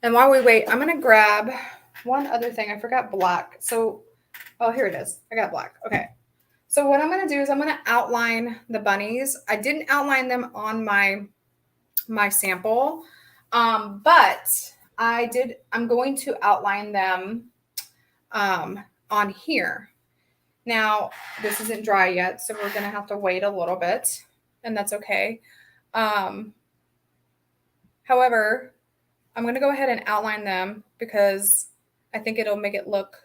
And while we wait, I'm going to grab one other thing. I forgot black. So, oh, here it is. I got black. Okay. So what I'm going to do is I'm going to outline the bunnies. I didn't outline them on my sample, but I'm going to outline them on here. Now, this isn't dry yet, so we're going to have to wait a little bit, and that's okay. However, I'm going to go ahead and outline them because I think it'll make it look,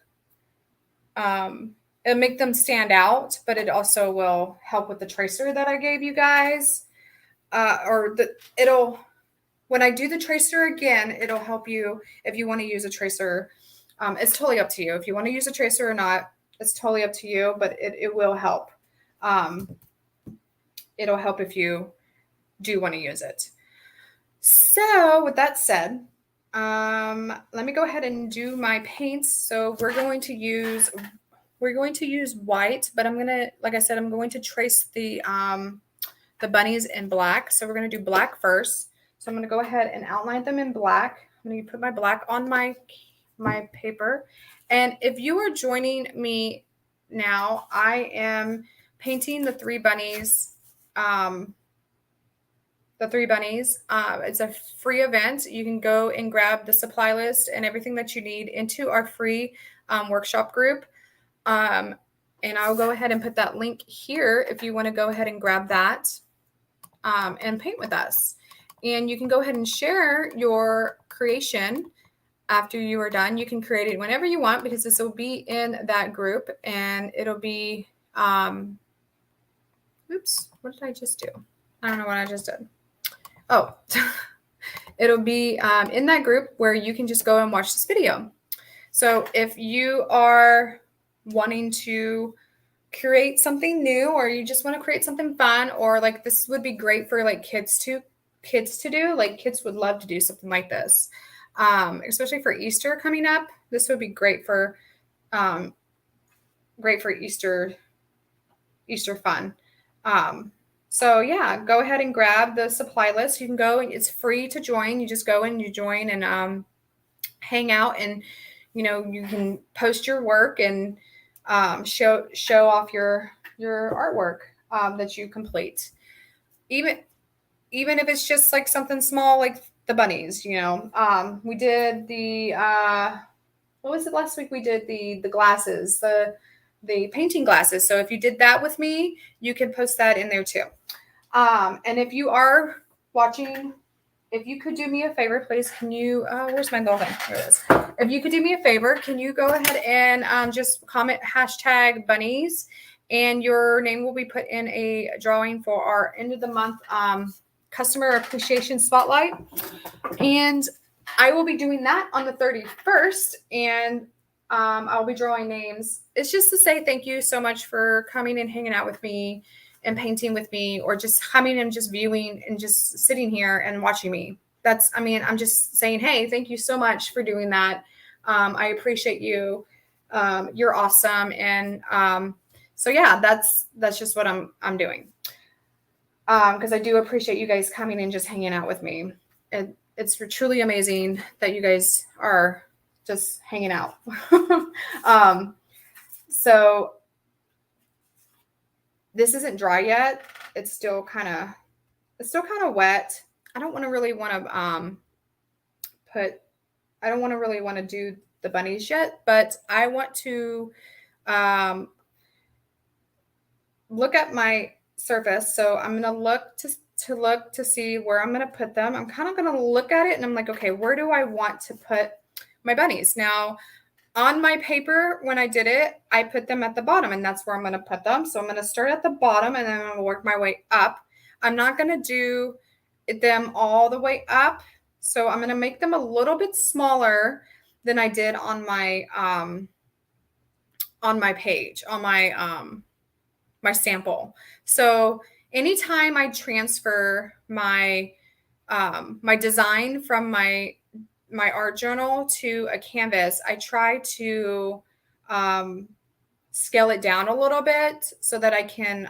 it'll make them stand out, but it also will help with the tracer that I gave you guys. When I do the tracer again, it'll help you if you want to use a tracer. It's totally up to you. If you want to use a tracer or not, it's totally up to you, but it will help. It'll help if you do want to use it. So with that said, let me go ahead and do my paints. So we're going to use white, but like I said, I'm going to trace the bunnies in black. So we're going to do black first. So I'm going to go ahead and outline them in black. I'm going to put my black on my paper. And if you are joining me now, I am painting the Three Bunnies. It's a free event. You can go and grab the supply list and everything that you need into our free workshop group. And I'll go ahead and put that link here if you want to go ahead and grab that and paint with us. And you can go ahead and share your creation after you are done. You can create it whenever you want because this will be in that group, and it'll be, oops, what did I just do? I don't know what I just did. Oh, it'll be in that group where you can just go and watch this video. So if you are wanting to create something new, or you just want to create something fun, or like this would be great for like kids to do, like kids would love to do something like this, especially for Easter coming up. This would be great for Easter fun. So yeah, go ahead and grab the supply list. You can go and it's free to join. You just go and you join and hang out, and you can post your work and show off your artwork that you complete. Even if it's just like something small like the bunnies, we did the what was it last week? We did the glasses, the painting glasses. So if you did that with me, you can post that in there too. And if you are watching, if you could do me a favor, please, can you, where's my little thing? Here it is. If you could do me a favor, can you go ahead and just comment #bunnies, and your name will be put in a drawing for our end of the month customer appreciation spotlight. And I will be doing that on the 31st, and I'll be drawing names. It's just to say thank you so much for coming and hanging out with me and painting with me, or just coming and just viewing and just sitting here and watching me. I'm just saying, hey, thank you so much for doing that. I appreciate you. You're awesome. And so yeah, that's just what I'm doing. Because I do appreciate you guys coming and just hanging out with me. It's truly amazing that you guys are just hanging out. So this isn't dry yet. It's still kind of wet. I don't really want to do the bunnies yet, but I want to look at my surface. So I'm going to look to see where I'm going to put them. I'm kind of going to look at it and I'm like, okay, where do I want to put my bunnies? Now, on my paper, when I did it, I put them at the bottom, and that's where I'm going to put them. So I'm going to start at the bottom, and then I'm going to work my way up. I'm not going to do them all the way up. So I'm going to make them a little bit smaller than I did on my page, on my sample. So anytime I transfer my design from my art journal to a canvas, I try to scale it down a little bit so that I can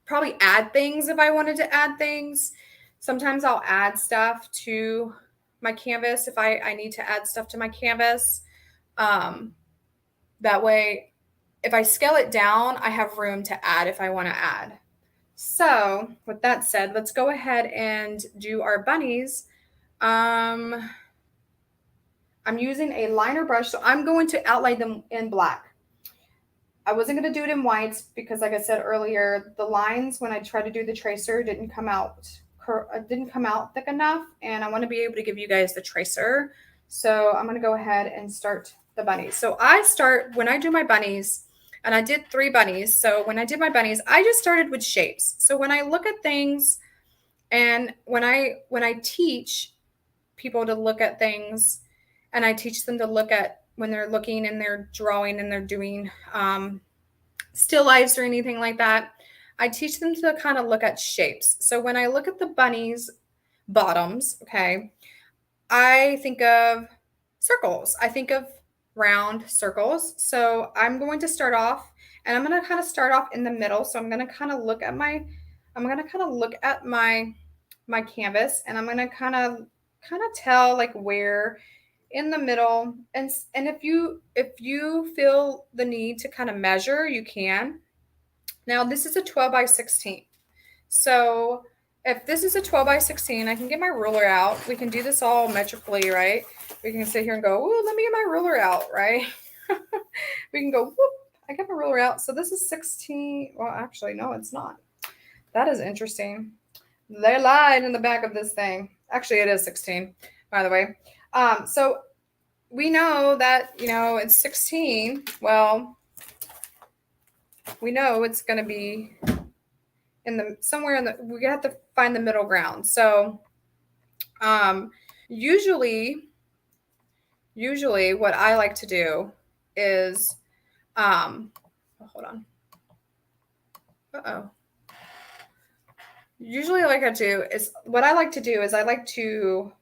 probably add things if I wanted to add things. Sometimes I'll add stuff to my canvas if I need to add stuff to my canvas. That way, if I scale it down, I have room to add if I want to add. So with that said, let's go ahead and do our bunnies. I'm using a liner brush, so I'm going to outline them in black. I wasn't going to do it in whites because, like I said earlier, the lines when I tried to do the tracer didn't come out thick enough, and I want to be able to give you guys the tracer. So I'm going to go ahead and start the bunnies. So I start when I do my bunnies, and I did 3 bunnies. So when I did my bunnies, I just started with shapes. So when I look at things, and when I teach people to look at things, and I teach them to look at when they're looking and they're drawing and they're doing still lifes or anything like that, I teach them to kind of look at shapes. So when I look at the bunnies' bottoms, okay, I think of circles. I think of round circles. So I'm going to start off, and I'm going to kind of start off in the middle. So I'm going to kind of look at my canvas, and I'm going to kind of tell like where in the middle. And if you feel the need to kind of measure, you can. Now this is a 12 by 16. So if this is a 12 by 16, I can get my ruler out. We can do this all metrically, right? We can sit here and go, "Ooh, let me get my ruler out," right? We can go, "Whoop, I got my ruler out." So this is 16. Well, actually, no, it's not. That is interesting. They lied in the back of this thing. Actually, it is 16, by the way. So we know that, it's 16. Well, we know it's going to be we have to find the middle ground. So usually what I like to do is hold on. Usually what I like to do is I like to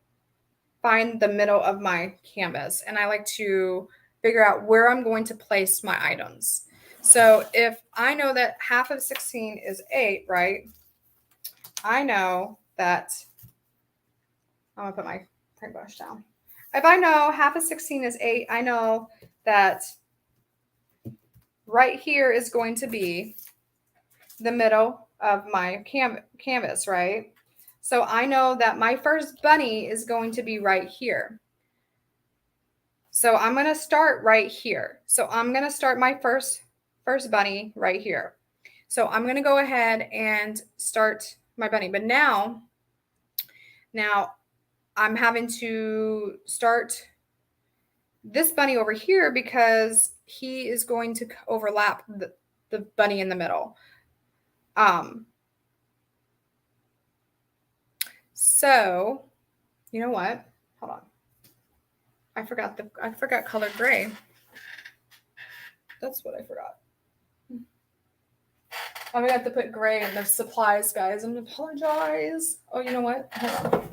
find the middle of my canvas, and I like to figure out where I'm going to place my items. So if I know that half of 16 is 8, right? I know that I'm going to put my paintbrush down. If I know half of 16 is 8, I know that right here is going to be the middle of my canvas, right? So I know that my first bunny is going to be right here. So I'm going to start right here. So I'm going to start my first bunny right here. So I'm going to go ahead and start my bunny. But now I'm having to start this bunny over here because he is going to overlap the bunny in the middle. So you know what? Hold on. I forgot color gray. That's what I forgot. I'm gonna have to put gray in the supplies, guys. I'm gonna apologize. Oh, you know what? Hold on.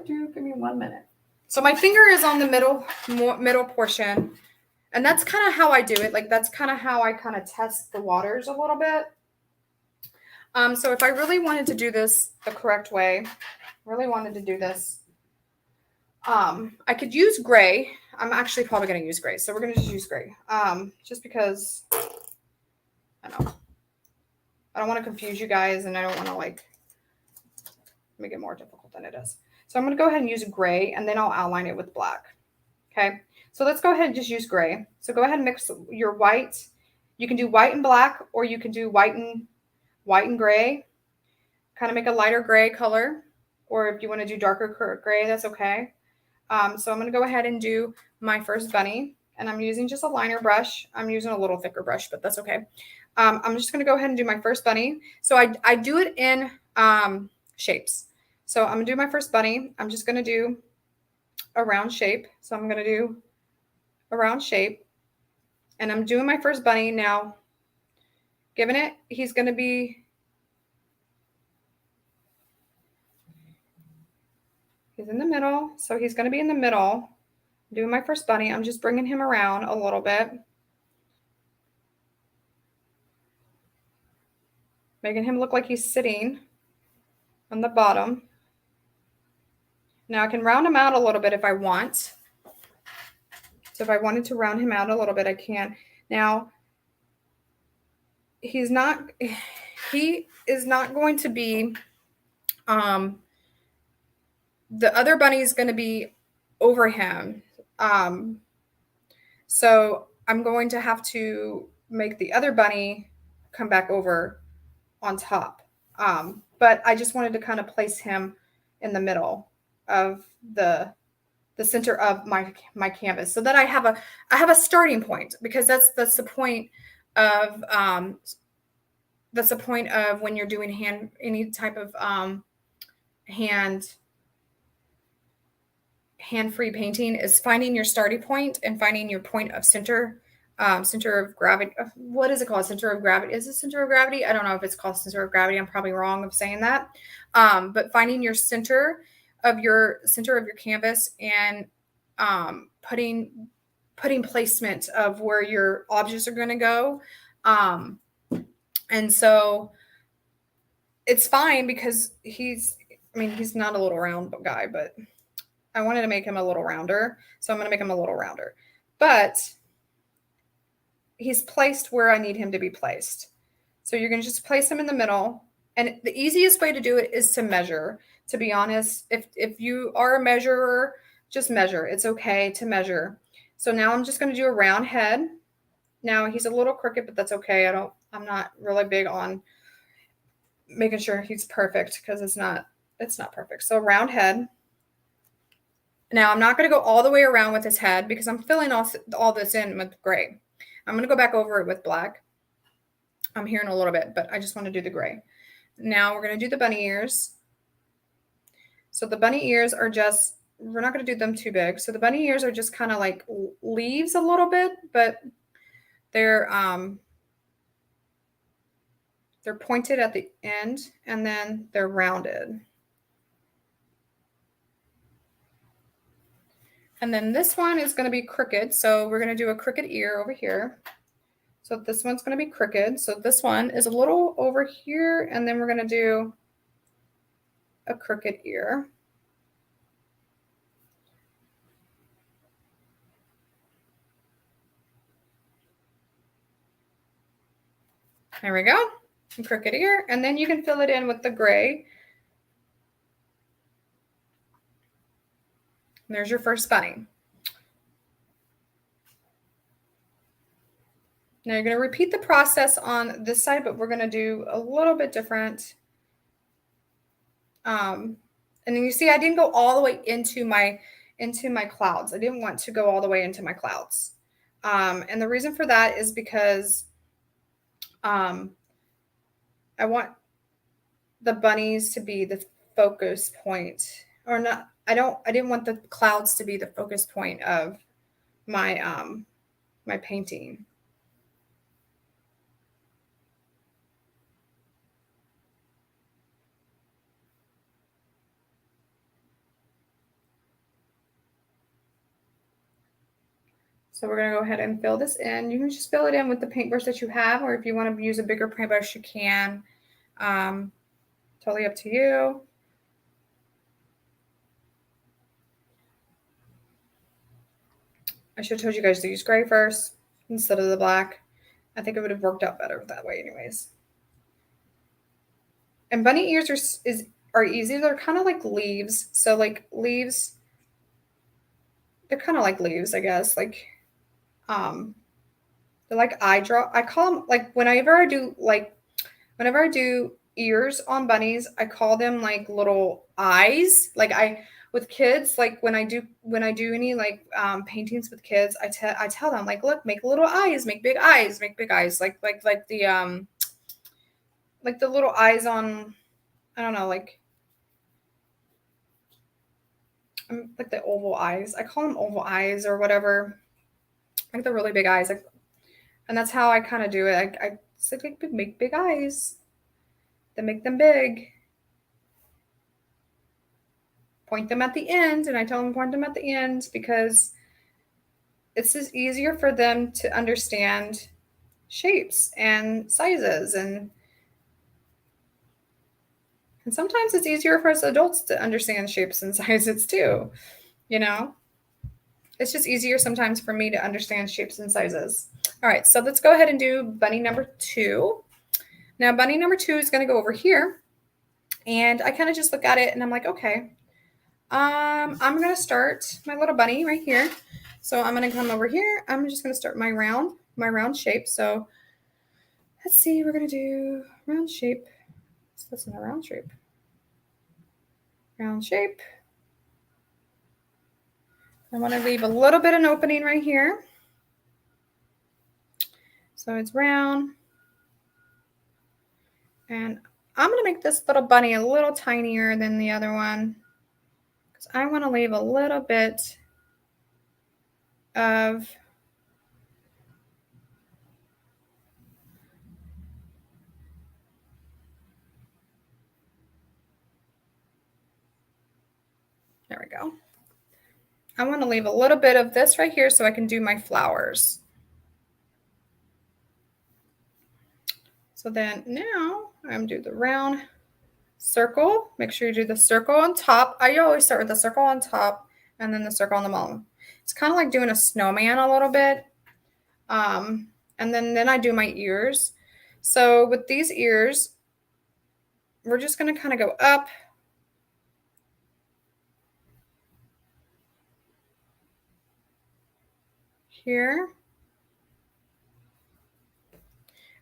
Give me 1 minute. So my finger is on the middle portion, and that's kind of how I do it. Like that's kind of how I kind of test the waters a little bit. So if I really wanted to do this the correct way, I could use gray. I'm actually probably going to use gray. So we're going to just use gray. Just because I don't want to confuse you guys, and I don't want to make it more difficult than it is. So I'm going to go ahead and use gray, and then I'll outline it with black. Okay. So let's go ahead and just use gray. So go ahead and mix your white. You can do white and black, or you can do white and gray. Kind of make a lighter gray color, or if you want to do darker gray, that's okay. So I'm going to go ahead and do my first bunny, and I'm using just a liner brush. I'm using a little thicker brush, but that's okay. I'm just going to go ahead and do my first bunny. So I do it in shapes. So I'm going to do my first bunny. I'm just going to do a round shape. So I'm going to do a round shape, and I'm doing my first bunny now. He's going to be he's in the middle. So he's going to be in the middle. I'm doing my first bunny. I'm just bringing him around a little bit. making him look like he's sitting on the bottom. Now I can round him out a little bit if I want. So if I wanted to round him out a little bit, I can. Now, he is not going to be, the other bunny is going to be over him. So I'm going to have to make the other bunny come back over on top. But I just wanted to kind of place him in the middle of the center of my canvas, so that I have a starting point, because that's the point of when you're doing any type of hand-free painting, is finding your starting point and finding your point of center of gravity. What is it called? Center of gravity. Is it center of gravity? I don't know if it's called center of gravity. I'm probably wrong of saying that. But finding your center of your canvas, and putting placement of where your objects are going to go. And so it's fine, because he's not a little round guy, but I wanted to make him a little rounder. So I'm going to make him a little rounder. But he's placed where I need him to be placed. So you're going to just place him in the middle. And the easiest way to do it is to measure. To be honest, if you are a measurer, just measure. It's okay to measure. So now I'm just going to do a round head. Now he's a little crooked, but that's okay. I'm not really big on making sure he's perfect, because it's not perfect. So round head. Now I'm not going to go all the way around with his head, because I'm filling all this in with gray. I'm going to go back over it with black. I'm here in a little bit, but I just want to do the gray. Now we're going to do the bunny ears. So the bunny ears are just, we're not going to do them too big. So the bunny ears are just kind of like leaves a little bit, but they're pointed at the end, and then they're rounded. And then this one is going to be crooked. So we're going to do a crooked ear over here. So this one's going to be crooked. So this one is a little over here, and then we're going to do a crooked ear. There we go. A crooked ear. And then you can fill it in with the gray. And there's your first bunny. Now you're going to repeat the process on this side, but we're going to do a little bit different. And then you see I didn't go all the way into my clouds. I didn't want to go all the way into my clouds. And the reason for that is because I want the bunnies to be the focus point, or not. I didn't want the clouds to be the focus point of my my painting. So we're going to go ahead and fill this in. You can just fill it in with the paintbrush that you have, or if you want to use a bigger paintbrush, you can. Totally up to you. I should have told you guys to use gray first instead of the black. I think it would have worked out better that way anyways. And bunny ears are easy. They're kind of like leaves. So like leaves, they're kind of like leaves, I guess. Like, they're like I call them, like, whenever I do ears on bunnies, I call them like little eyes. Like with kids, like when I do any like paintings with kids, I tell them, like, look, make little eyes, make big eyes, like the little eyes on, I don't know, like the oval eyes. I call them oval eyes or whatever. Like the really big eyes, like, and that's how I kind of do it. I say, like, make big eyes, then make them big. Point them at the end, and I tell them point them at the end because it's just easier for them to understand shapes and sizes. And And sometimes it's easier for us adults to understand shapes and sizes too, you know? It's just easier sometimes for me to understand shapes and sizes. All right, so let's go ahead and do bunny number 2. Now, bunny number 2 is going to go over here. And I kind of just look at it and I'm like, okay, I'm going to start my little bunny right here. So I'm going to come over here. I'm just going to start my round shape. So let's see, we're going to do round shape. So that's not a round shape. Round shape. I want to leave a little bit of an opening right here. So it's round. And I'm going to make this little bunny a little tinier than the other one, because I want to leave a little bit of there we go. I want to leave a little bit of this right here so I can do my flowers. So then now I'm do the round circle. Make sure you do the circle on top. I always start with the circle on top and then the circle on the bottom. It's kind of like doing a snowman a little bit. And then I do my ears. So with these ears, we're just going to kind of go up. Here.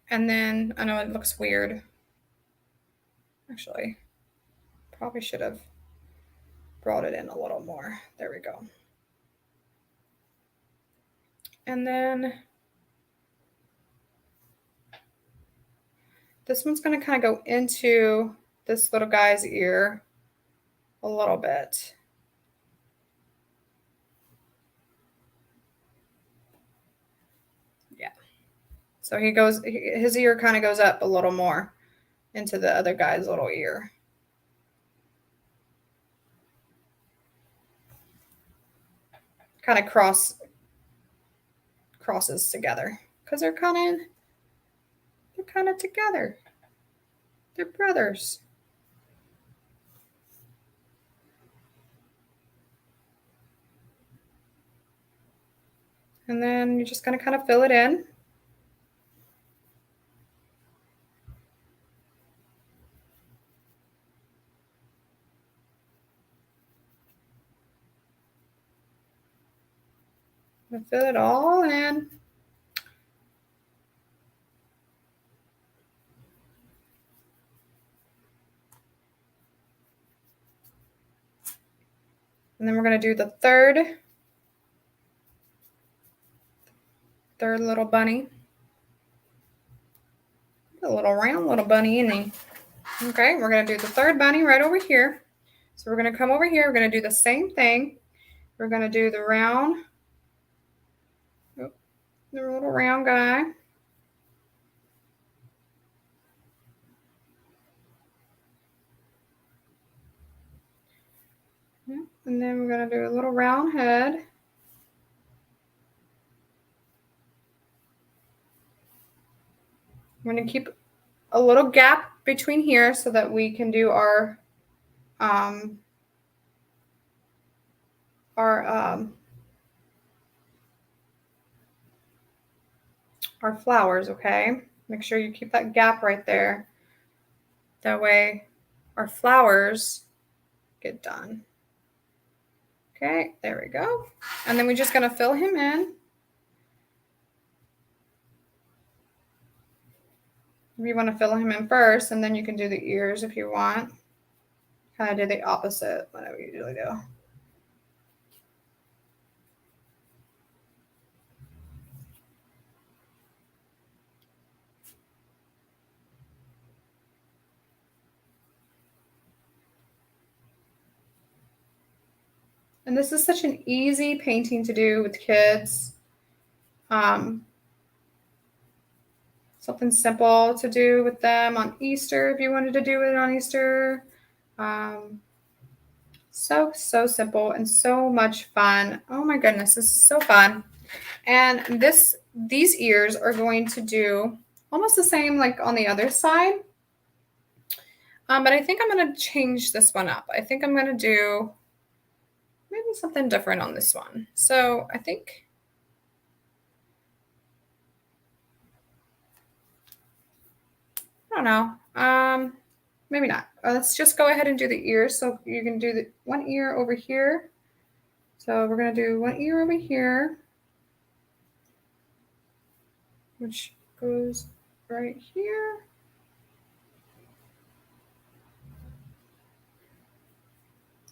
And then, I know it looks weird. Actually, probably should have brought it in a little more. There we go. And then this one's going to kind of go into this little guy's ear a little bit. Yeah. So his ear kind of goes up a little more into the other guy's little ear. Kind of crosses together because they're kind of together. They're brothers. And then you're just going to kind of fill it in. Fill it all in. And then we're going to do the third little bunny. A little round little bunny, isn't he? Okay, we're going to do the third bunny right over here. So we're going to come over here. We're going to do the same thing. We're going to do the round, the little round guy. And then we're going to do a little round head. I'm going to keep a little gap between here so that we can do our flowers, okay? Make sure you keep that gap right there. That way our flowers get done. Okay, there we go. And then we're just going to fill him in. If you want to fill him in first, and then you can do the ears if you want. Kind of do the opposite, what I usually do. And this is such an easy painting to do with kids. Something simple to do with them on Easter if you wanted to do it on Easter. So simple and so much fun. Oh my goodness, this is so fun. And these ears are going to do almost the same like on the other side. But I think I'm going to change this one up. I think I'm going to do maybe something different on this one. So I think, I don't know. Maybe not. Let's just go ahead and do the ears. So you can do the one ear over here. So we're going to do one ear over here, which goes right here.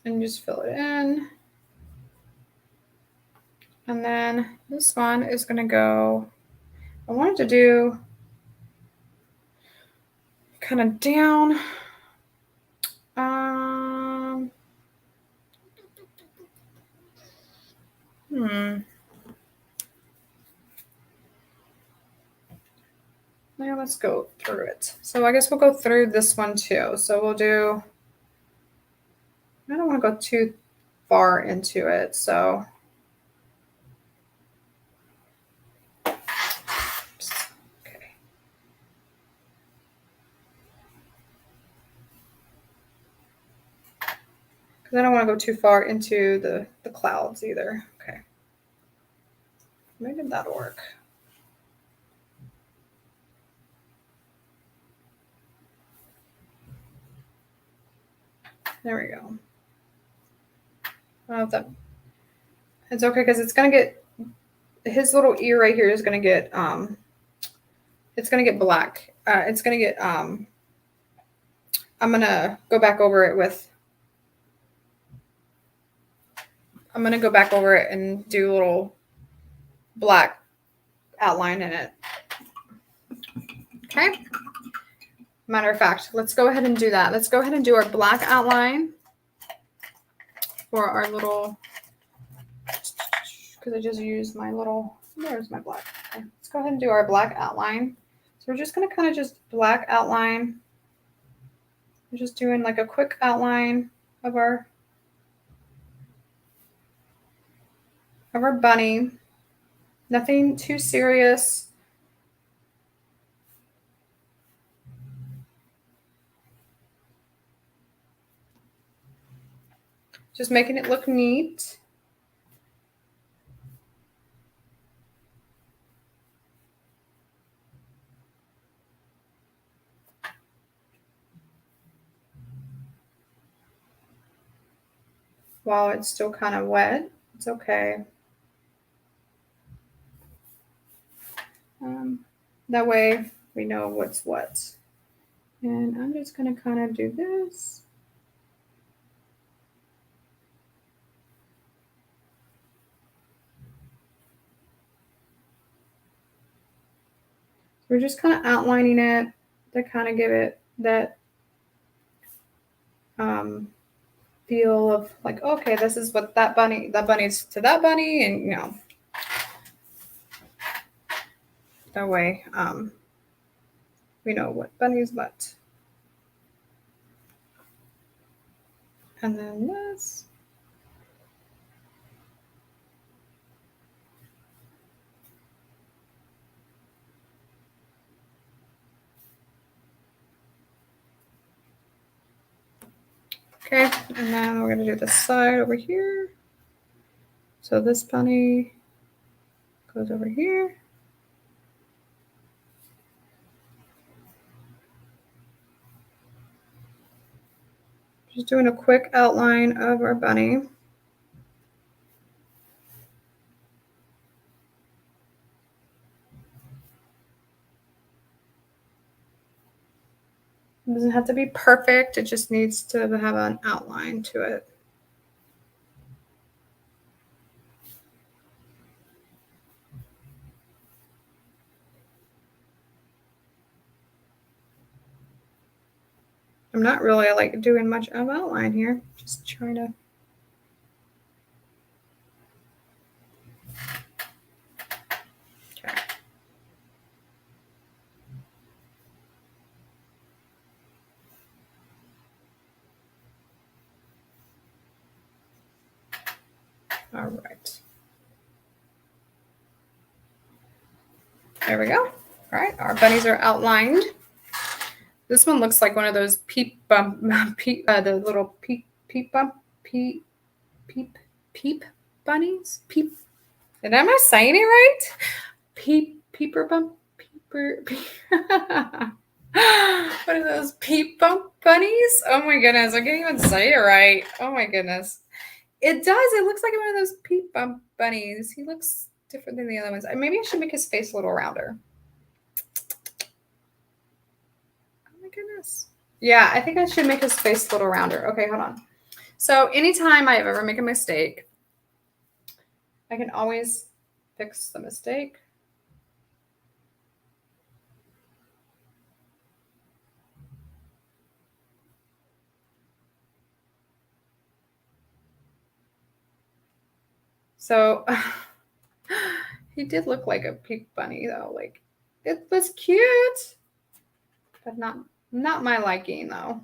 And just fill it in. And then this one is going to go, I wanted to do kind of down. Now let's go through it. So I guess we'll go through this one too. So we'll do, I don't want to go too far into it. So okay. Because I don't want to go too far into the clouds either. Okay. Maybe that'll work. There we go. I don't know if that, it's okay because it's gonna get, his little ear right here is gonna get it's gonna get black. It's gonna get I'm gonna go back over it with, I'm gonna go back over it and do a little black outline in it. Okay. Matter of fact, let's go ahead and do that. Let's go ahead and do our black outline for our little, because I just used my little, there's my black. Okay. Let's go ahead and do our black outline. So we're just going to kind of just black outline. We're just doing like a quick outline of our bunny. Nothing too serious. Just making it look neat. While it's still kind of wet, it's okay. That way we know what's what. And I'm just going to kind of do this. We're just kind of outlining it to kind of give it that feel of like, okay, this is what that bunny's to that bunny, and you know, that way we know what bunny's what. And then this. Okay, and then we're going to do the side over here. So this bunny goes over here. Just doing a quick outline of our bunny. It doesn't have to be perfect. It just needs to have an outline to it. I'm not really like doing much of outline here. Just trying to. Okay. All right. There we go. All right, our bunnies are outlined. This one looks like one of those the little peep bunnies. Peep. And am I saying it right? Peeper bump, peeper. What are those peep bump bunnies? Oh my goodness, I can't even say it right. Oh my goodness. It does. It looks like one of those peep bump bunnies. He looks different than the other ones. Maybe I should make his face a little rounder. Oh my goodness. Yeah, I think I should make his face a little rounder. Okay, hold on. So anytime I ever make a mistake, I can always fix the mistake. So he did look like a pink bunny though. Like it was cute, but not my liking though.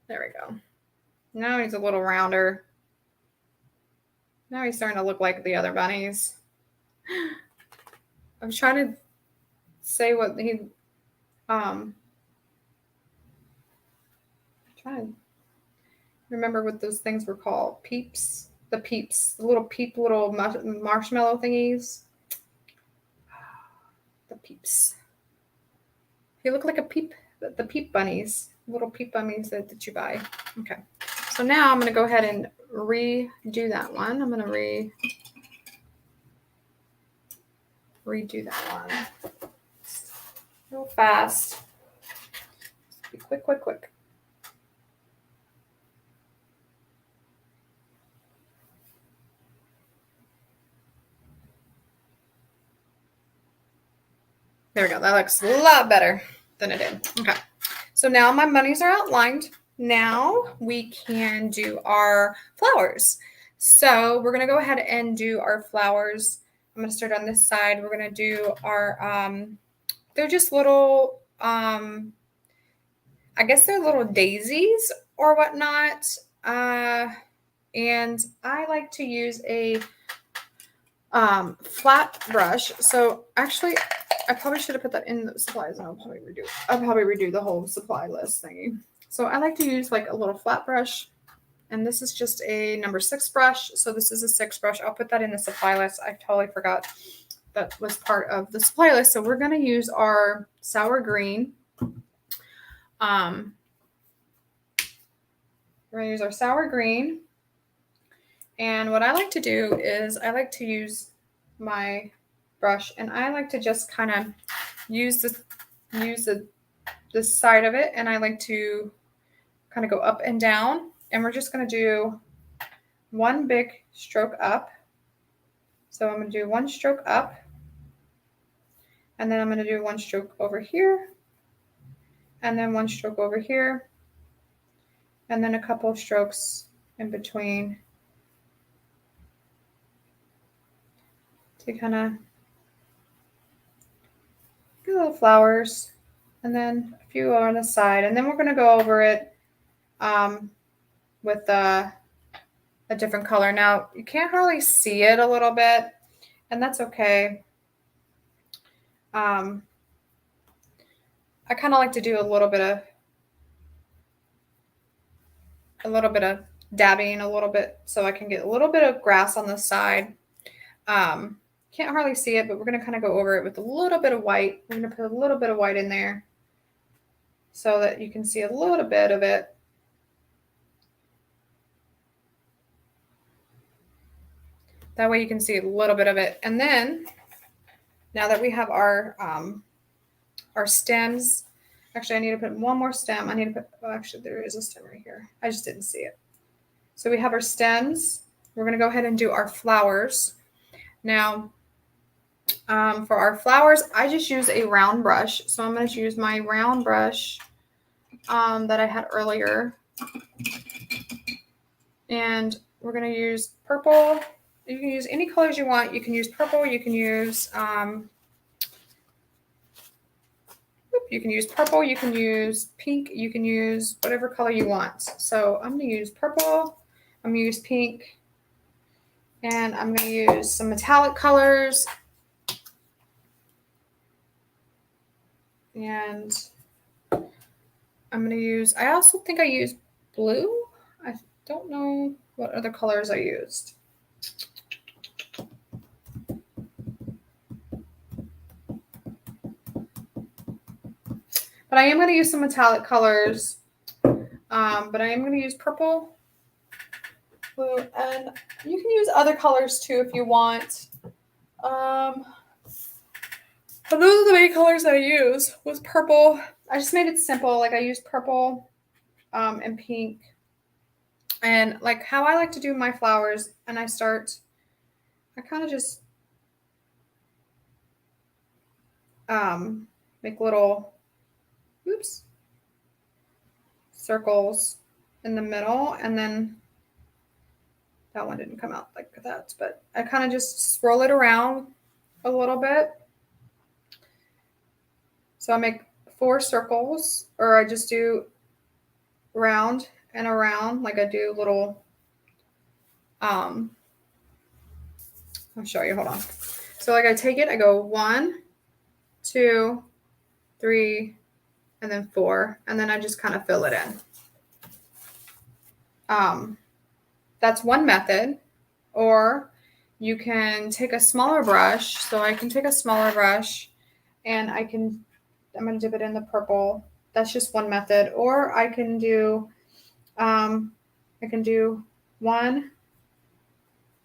There we go. Now he's a little rounder. Now he's starting to look like the other bunnies. I was trying to say what he trying to remember what those things were called. Peeps. The little marshmallow thingies. The peeps. He looked like a peep. The peep bunnies. Little peep bunnies that you buy. Okay. So now I'm going to go ahead and redo that one. I'm going to redo that one. Real fast. Be quick. There we go. That looks a lot better than it did. Okay. So now my bunnies are outlined. Now we can do our flowers. So we're going to go ahead and do our flowers. I'm going to start on this side. We're going to do our, they're just little, I guess they're little daisies or whatnot. And I like to use a flat brush. So actually, I probably should have put that in the supplies, and I'll probably redo the whole supply list thingy. So I like to use like a little flat brush, and this is just a number 6 brush. So this is a 6 brush. I'll put that in the supply list. I totally forgot that was part of the supply list. So we're going to use our sour green. We're going to use our sour green. And what I like to do is I like to use my brush, and I like to just kind of use this side of it, and I like to kind of go up and down, and we're just going to do one big stroke up. So I'm going to do one stroke up, and then I'm going to do one stroke over here, and then one stroke over here, and then a couple of strokes in between to kind of get little flowers, and then a few on the side, and then we're going to go over it with a different color. Now you can't hardly see it a little bit, and that's okay. I kind of like to do a little bit of dabbing a little bit so I can get a little bit of grass on the side. Can't hardly see it, but we're going to kind of go over it with a little bit of white. We're going to put a little bit of white in there so that you can see a little bit of it. That way you can see a little bit of it. And then now that we have our stems, actually I need to put one more stem. Actually there is a stem right here. I just didn't see it. So we have our stems. We're going to go ahead and do our flowers. Now, for our flowers, I just use a round brush. So I'm going to use my round brush that I had earlier. And we're going to use purple. You can use any colors you want. You can use purple. You can use purple. You can use pink. You can use whatever color you want. So I'm going to use purple. I'm going to use pink. And I'm going to use some metallic colors. And I'm going to use, I also think I used blue. I don't know what other colors I used. But I am going to use some metallic colors. But I am going to use purple, blue, and you can use other colors too if you want. But those are the main colors I use. Was purple. I just made it simple. Like I used purple and pink. And like how I like to do my flowers, and I kind of just make little, circles in the middle, and then that one didn't come out like that, but I kind of just swirl it around a little bit. So I make 4 circles, or I just do round and around, like I do little, I'll show you, hold on. So like I take it, I go 1, 2, 3, and then 4, and then I just kind of fill it in. That's one method. Or you can take a smaller brush. So I can take a smaller brush and I'm going to dip it in the purple. That's just one method. Or I can do 1,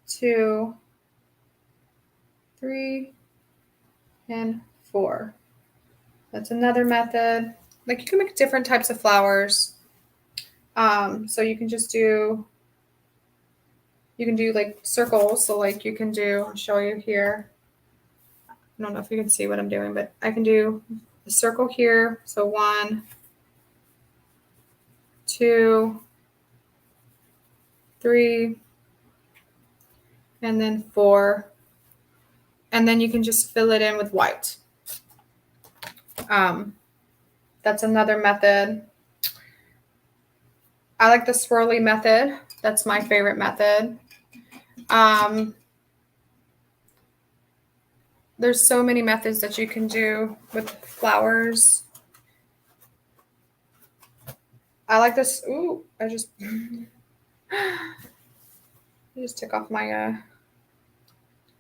2, 3, and 4. That's another method. Like you can make different types of flowers. So you can just do, like circles. So like you can do, I'll show you here. I don't know if you can see what I'm doing, but I can do a circle here. So 1, 2, 3, and then 4. And then you can just fill it in with white. That's another method. I like the swirly method. That's my favorite method. There's so many methods that you can do with flowers. I like this. Ooh, I just took off my,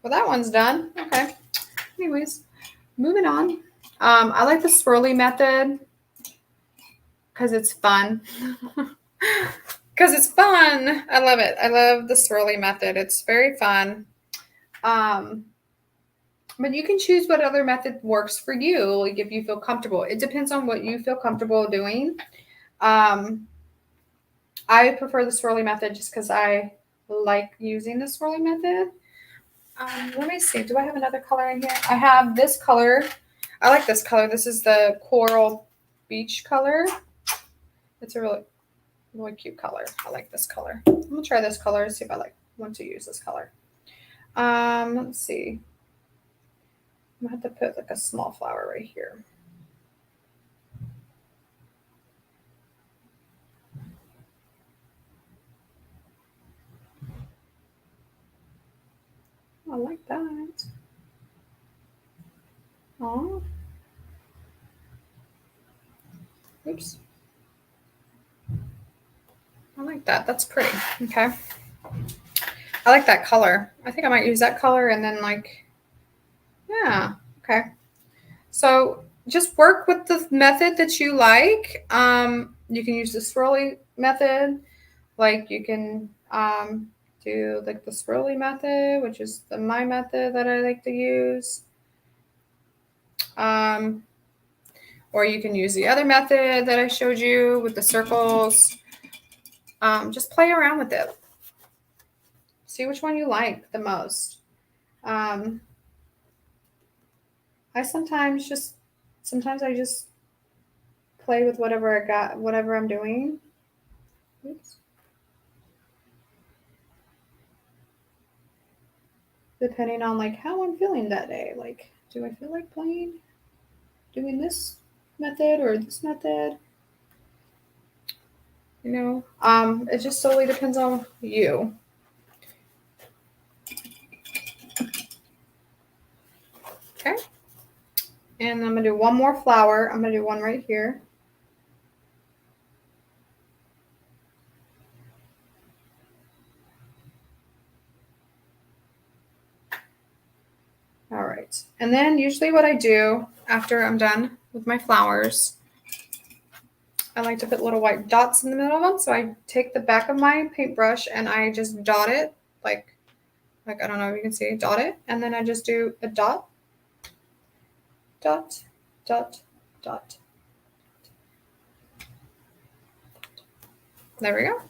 well, that one's done. Okay. Anyways, moving on. I like the swirly method because it's fun. Because it's fun. I love it. I love the swirly method. It's very fun. But you can choose what other method works for you, like if you feel comfortable. It depends on what you feel comfortable doing. I prefer the swirly method just because I like using the swirly method. Let me see. Do I have another color in here? I have this color. I like this color. This is the Coral Beach color. It's a really, really cute color. I like this color. I'm going to try this color and see if I want to use this color. Let's see. I'm going to have to put like a small flower right here. I like that. Oh. Oops. I like that. That's pretty. Okay. I like that color. I think I might use that color and then yeah. Okay. So just work with the method that you like. You can use the swirly method. Like you can do like the swirly method, which is my method that I like to use. Or you can use the other method that I showed you with the circles. Just play around with it. See which one you like the most. I sometimes I just play with whatever I got, whatever I'm doing. Oops. Depending on like how I'm feeling that day. Like, do I feel like doing this method or this method? You know, it just solely depends on you. And I'm going to do one more flower. I'm going to do one right here. All right. And then usually what I do after I'm done with my flowers, I like to put little white dots in the middle of them. So I take the back of my paintbrush and I just dot it like I don't know if you can see, dot it. And then I just do a dot, dot, dot, dot. There we go.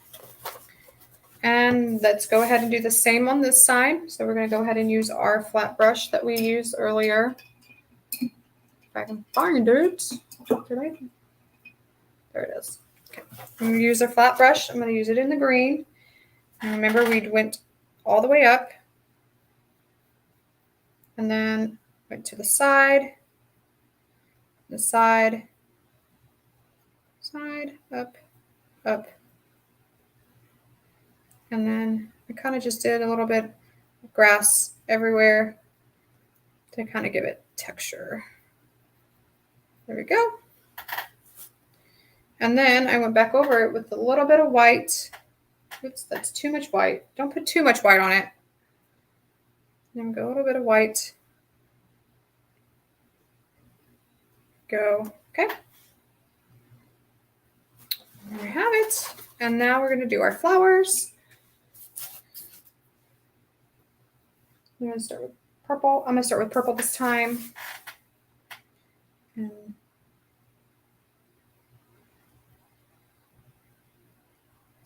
And let's go ahead and do the same on this side. So we're going to go ahead and use our flat brush that we used earlier. If I can find it. There it is. Okay. I'm going to use our flat brush. I'm going to use it in the green. And remember, we went all the way up. And then went to the side, side, up, up. And then I kind of just did a little bit of grass everywhere to kind of give it texture. There we go. And then I went back over it with a little bit of white. Oops, that's too much white. Don't put too much white on it. Then go a little bit of white. Go. Okay. There we have it. And now we're going to do our flowers. I'm going to start with purple. I'm going to start with purple this time. And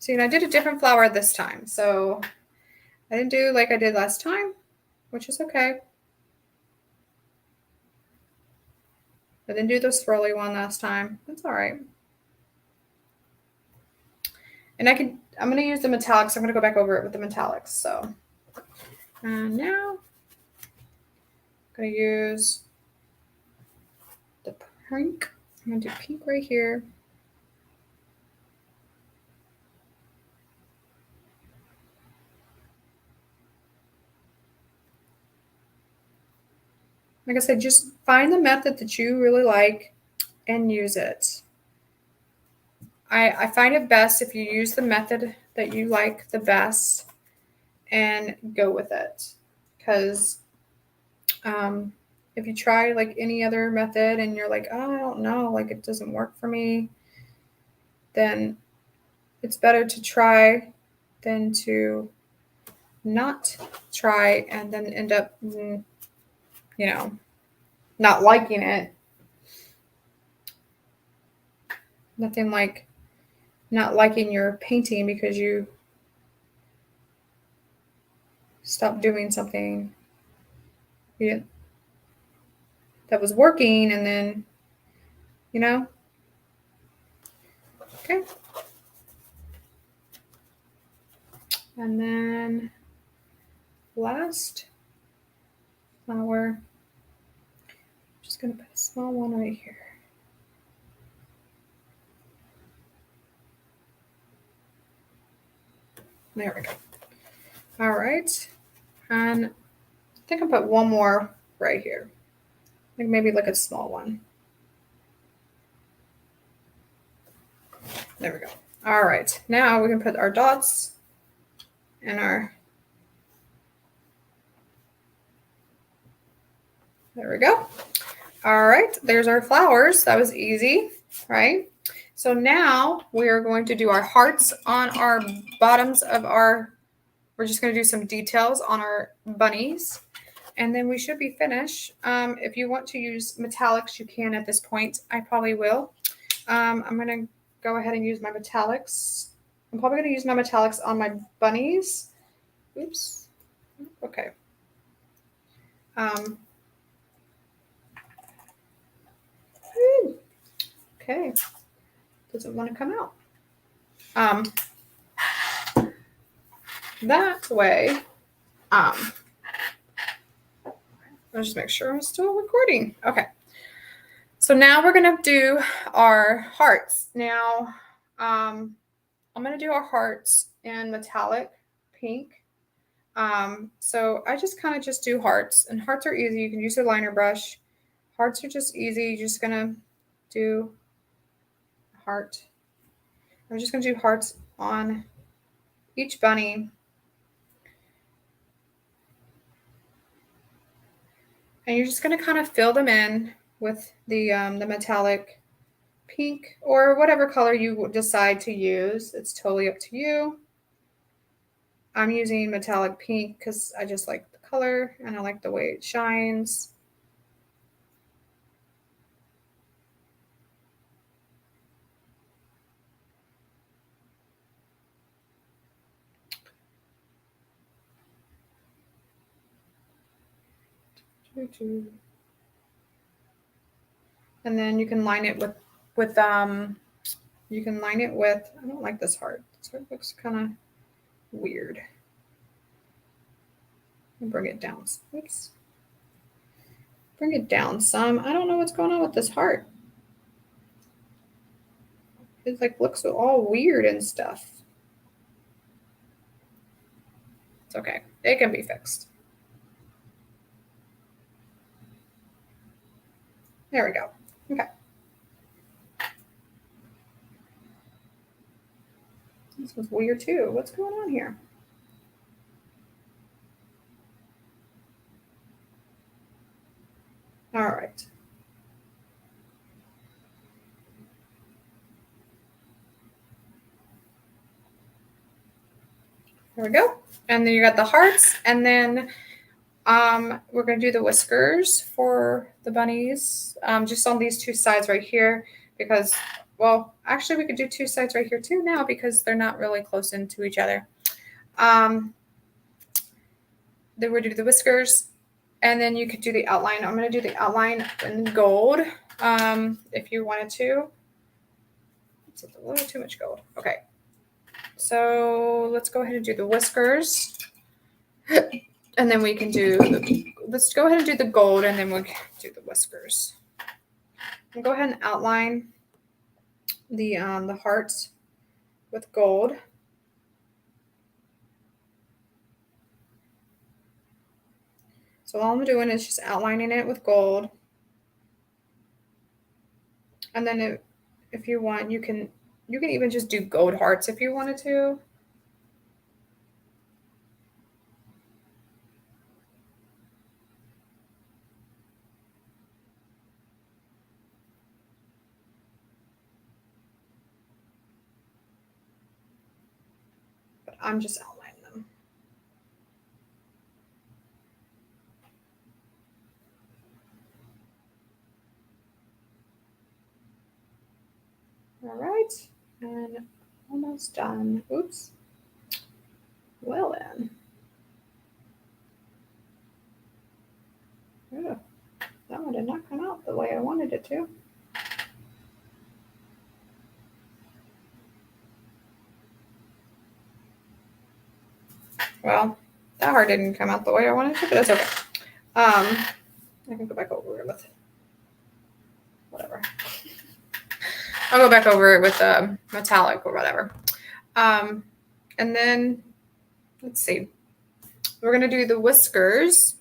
see, and I did a different flower this time. So I didn't do like I did last time, which is okay. I didn't do the swirly one last time. That's all right. And I'm going to use the metallics. I'm going to go back over it with the metallics. So and now I'm going to use the pink. I'm going to do pink right here. Like I said, just find the method that you really like and use it. I find it best if you use the method that you like the best and go with it. Because if you try like any other method and you're like, oh, I don't know, like it doesn't work for me, then it's better to try than to not try and then end up, not liking it. Nothing like not liking your painting because you stopped doing something that was working and then, okay. And then last flower, I'm just going to put a small one right here. There we go. All right. And I think I'll put one more right here. Like maybe like a small one. There we go. All right. Now we can put our dots and there we go. All right. There's our flowers. That was easy, right? So now we are going to do our hearts on our bottoms of we're just going to do some details on our bunnies. And then we should be finished. If you want to use metallics, you can at this point. I probably will. I'm going to go ahead and use my metallics. I'm probably going to use my metallics on my bunnies. Oops. Okay. Okay. Doesn't want to come out. That way, I'll just make sure I'm still recording. Okay. So now we're going to do our hearts. Now, I'm going to do our hearts in metallic pink. So I just kind of just do hearts, and hearts are easy. You can use a liner brush. Hearts are just easy. You're just gonna do a heart. I'm just gonna do hearts on each bunny. And you're just gonna kind of fill them in with the metallic pink or whatever color you decide to use. It's totally up to you. I'm using metallic pink because I just like the color and I like the way it shines. And then you can line it with you can line it with, I don't like this heart. This heart looks kind of weird. I'll bring it down. Oops. Bring it down some. I don't know what's going on with this heart. It like looks all weird and stuff. It's okay. It can be fixed. There we go. Okay. This was weird too. What's going on here? All right. There we go. And then you got the hearts, and then we're going to do the whiskers for the bunnies, just on these two sides right here, because, well, actually we could do two sides right here too now because they're not really close into each other. Then we're going to do the whiskers, and then you could do the outline. I'm going to do the outline in gold, if you wanted to. It's a little too much gold. Okay. So let's go ahead and do the whiskers. And then we can do, let's go ahead and do the gold, and then we'll do the whiskers. And go ahead and outline the hearts with gold. So all I'm doing is just outlining it with gold. And then if you want, you can even just do gold hearts if you wanted to. But I'm just outlining them. All right, and almost done. Oops. Well then. Oh, that one did not come out the way I wanted it to. Well, that heart didn't come out the way I wanted it to, but that's okay. I can go back over it with whatever. I'll go back over it with metallic or whatever. And then, let's see. We're going to do the whiskers.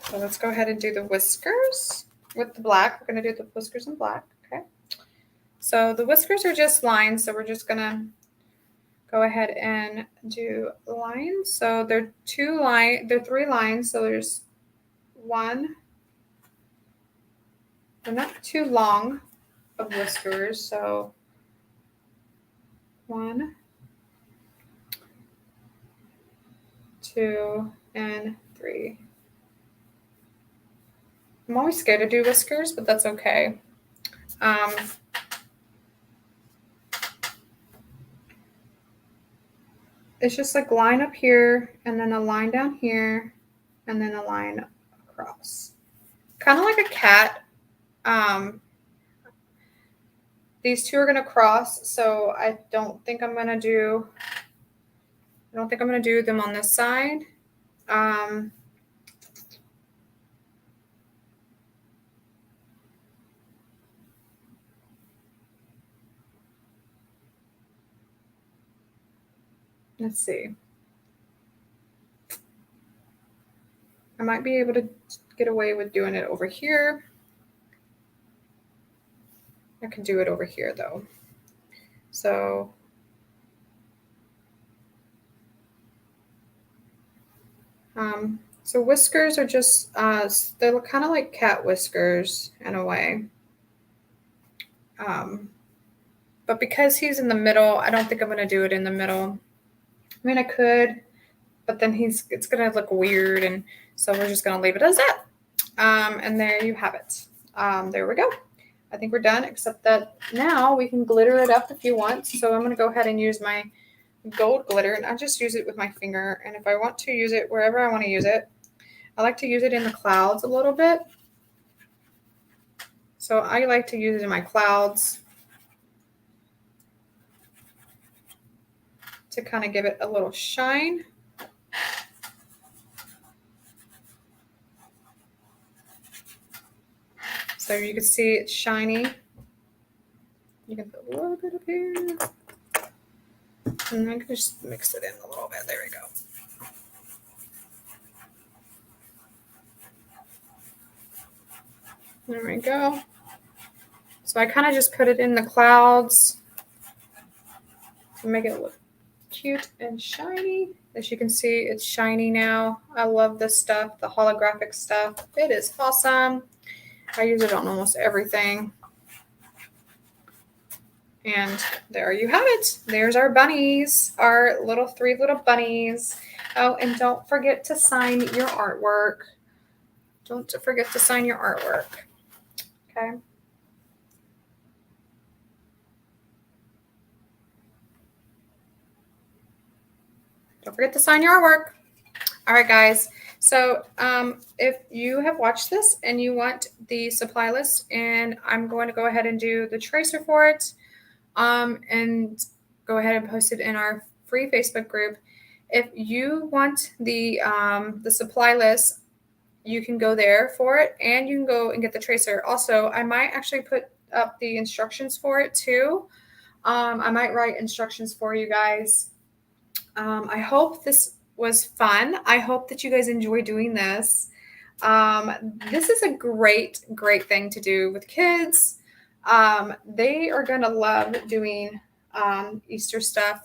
So let's go ahead and do the whiskers with the black. We're going to do the whiskers in black. Okay. So the whiskers are just lines. So we're just going to go ahead and do lines. So they're three lines. So there's one. They're not too long of whiskers. So 1, 2, and 3. I'm always scared to do whiskers, but that's okay. It's just like line up here, and then a line down here, and then a line across. Kind of like a cat. These two are going to cross, so I don't think I'm going to do them on this side. Let's see. I might be able to get away with doing it over here. I can do it over here though. So so whiskers are just they look kind of like cat whiskers in a way. But because he's in the middle, I don't think I'm going to do it in the middle. I mean, I could, but then it's going to look weird, and so we're just going to leave it as that. And there you have it. There we go. I think we're done, except that now we can glitter it up if you want. So I'm going to go ahead and use my gold glitter, and I just use it with my finger. And if I want to use it wherever I want to use it, I like to use it in the clouds a little bit. So I like to use it in my clouds to kind of give it a little shine. So you can see it's shiny. You can put a little bit up here. And I can just mix it in a little bit. There we go. There we go. So I kind of just put it in the clouds to make it look cute and shiny. As you can see, it's shiny now. I love this stuff, the holographic stuff. It is awesome. I use it on almost everything. And there you have it. There's our bunnies, our three little bunnies. Oh, and don't forget to sign your artwork. Don't forget to sign your artwork. Okay. Don't forget to sign your artwork. All right, guys. So if you have watched this and you want the supply list, and I'm going to go ahead and do the tracer for it, and go ahead and post it in our free Facebook group. If you want the supply list, you can go there for it, and you can go and get the tracer. Also, I might actually put up the instructions for it too. I might write instructions for you guys. I hope this was fun. I hope that you guys enjoy doing this. This is a great thing to do with kids. They are going to love doing Easter stuff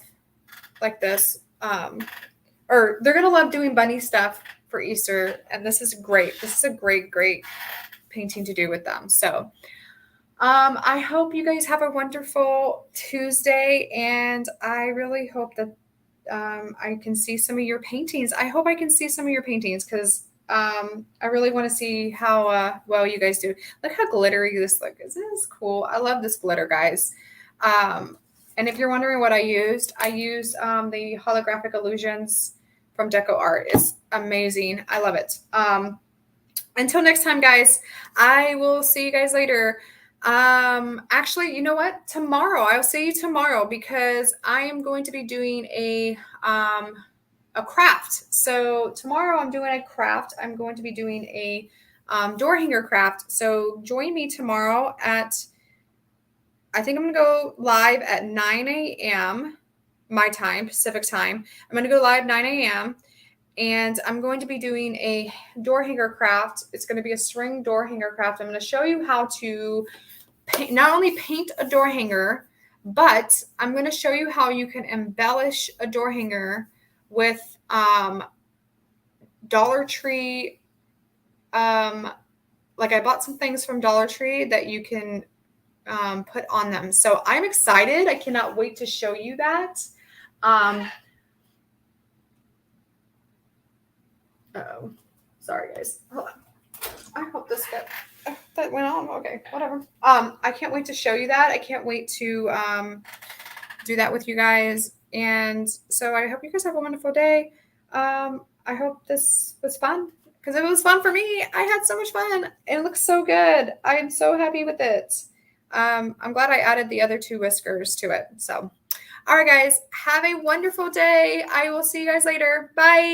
like this. Or they're going to love doing bunny stuff for Easter. And this is great. This is a great painting to do with them. So I hope you guys have a wonderful Tuesday. And I really hope that I can see some of your paintings. I hope I can see some of your paintings because I really want to see how well you guys do. Look how glittery this looks. Isn't this cool? I love this glitter, guys. And if you're wondering what I used the holographic illusions from Deco Art. It's amazing. I love it. Until next time, guys, I will see you guys later. Actually, you know what? Tomorrow, I'll see you tomorrow because I am going to be doing a craft. So tomorrow I'm doing a craft. I'm going to be doing a door hanger craft. So join me tomorrow I think I'm going to go live at 9 a.m. my time, Pacific time. I'm going to go live 9 a.m. and I'm going to be doing a door hanger craft. It's going to be a string door hanger craft. I'm going to show you how to not only paint a door hanger, but I'm going to show you how you can embellish a door hanger with Dollar Tree. Like I bought some things from Dollar Tree that you can put on them. So I'm excited. I cannot wait to show you that. Oh, sorry guys. Hold on. I hope this that went on. Okay, whatever. I can't wait to show you that. I can't wait to do that with you guys. And so I hope you guys have a wonderful day. I hope this was fun because it was fun for me. I had so much fun. It looks so good. I am so happy with it. I'm glad I added the other 2 whiskers to it. So, all right, guys, have a wonderful day. I will see you guys later. Bye.